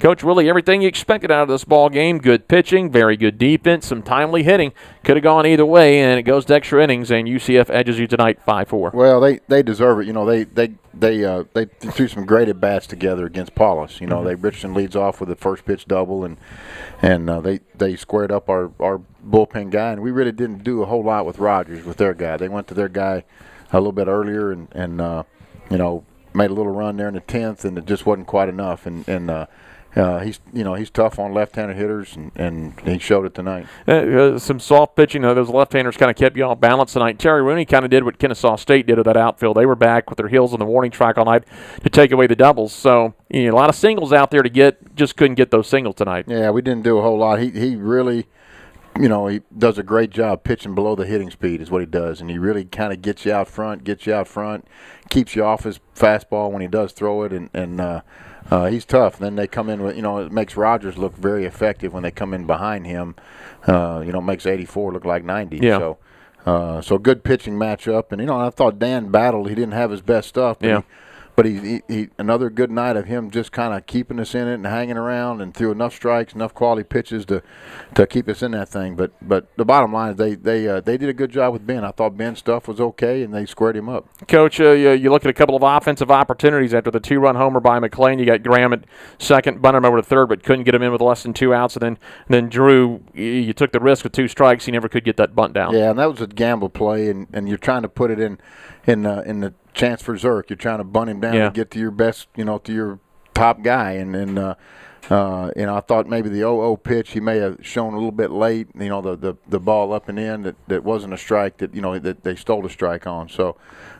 Coach Willie, everything you expected out of this ball game. Good pitching, very good defense, some timely hitting. Could have gone either way, and it goes to extra innings, and UCF edges you tonight 5-4. Well, they deserve it. You know, they threw some great at bats together against Paulus. You know, Richardson leads off with a first pitch double, and they squared up our bullpen guy, and we really didn't do a whole lot with Rogers, with their guy. They went to their guy a little bit earlier, and you know, made a little run there in the 10th, and it just wasn't quite enough. And he's tough on left-handed hitters, and he showed it tonight. Some soft pitching. Those left-handers kind of kept you off balance tonight. Terry Rooney kind of did what Kennesaw State did with that outfield. They were back with their heels on the warning track all night to take away the doubles. So a lot of singles out there to get, just couldn't get those singles tonight. Yeah, we didn't do a whole lot. He really, he does a great job pitching below the hitting speed is what he does, and he really kind of gets you out front, keeps you off his fastball when he does throw it, and he's tough. And then they come in with, it makes Rogers look very effective when they come in behind him. It makes 84 look like 90. Yeah. So good pitching matchup. And, I thought Dan battled. He didn't have his best stuff. But he another good night of him just kind of keeping us in it and hanging around, and threw enough strikes, enough quality pitches to keep us in that thing. But the bottom line is they did a good job with Ben. I thought Ben's stuff was okay, and they squared him up. Coach, you look at a couple of offensive opportunities after the 2-run homer by McLean. You got Graham at second, bunted him over to third, but couldn't get him in with less than 2 outs. And then Drew, you took the risk with 2 strikes. He never could get that bunt down. Yeah, and that was a gamble play, and you're trying to put it in the chance for Zerk. You're trying to bunt him down and get to your best, to your top guy. And I thought maybe the 0-0 pitch he may have shown a little bit late. The ball up and in that wasn't a strike that they stole a strike on. So,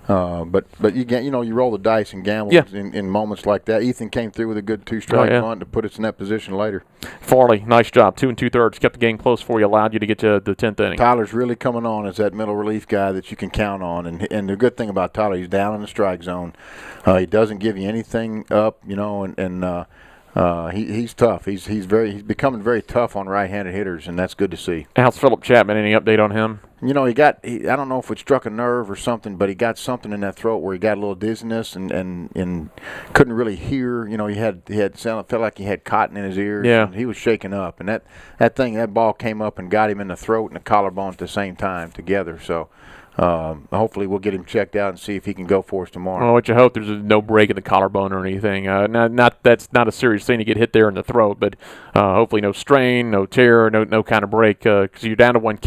but you get you roll the dice and gamble in moments like that. Ethan came through with a good 2-strike bunt to put us in that position later. Farley, nice job. 2 2/3, kept the game close for you, allowed you to get to the 10th inning. Tyler's really coming on as that middle relief guy that you can count on. And the good thing about Tyler, he's down in the strike zone. He doesn't give you anything up, he's tough. He's becoming very tough on right-handed hitters, and that's good to see. How's Phillip Chapman? Any update on him? I don't know if it struck a nerve or something, but he got something in that throat where he got a little dizziness and couldn't really hear. He felt like he had cotton in his ears. Yeah. And he was shaking up, and that ball came up and got him in the throat and the collarbone at the same time together. So. Hopefully we'll get him checked out and see if he can go for us tomorrow. Well, what you hope there's no break in the collarbone or anything. That's not a serious thing to get hit there in the throat, but hopefully no strain, no tear, no kind of break. Because you're down to one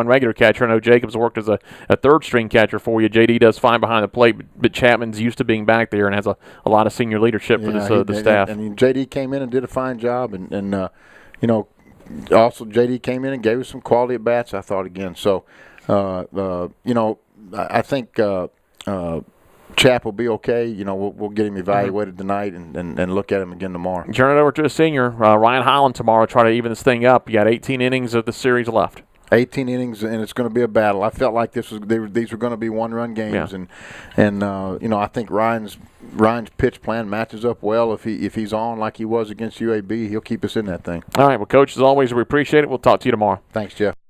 regular catcher. I know Jacobs worked as a third-string catcher for you. JD does fine behind the plate, but Chapman's used to being back there and has a lot of senior leadership for the staff. And JD came in and did a fine job, and also JD came in and gave us some quality at bats, I thought, again. So. I think Chap will be okay. We'll get him evaluated tonight and look at him again tomorrow. Turn it over to a senior, Ryan Holland, tomorrow. Try to even this thing up. You got 18 innings of the series left. 18 innings, and it's going to be a battle. I felt like these were going to be one-run games, and I think Ryan's pitch plan matches up well. If he's on like he was against UAB, he'll keep us in that thing. All right, well, Coach, as always, we appreciate it. We'll talk to you tomorrow. Thanks, Jeff.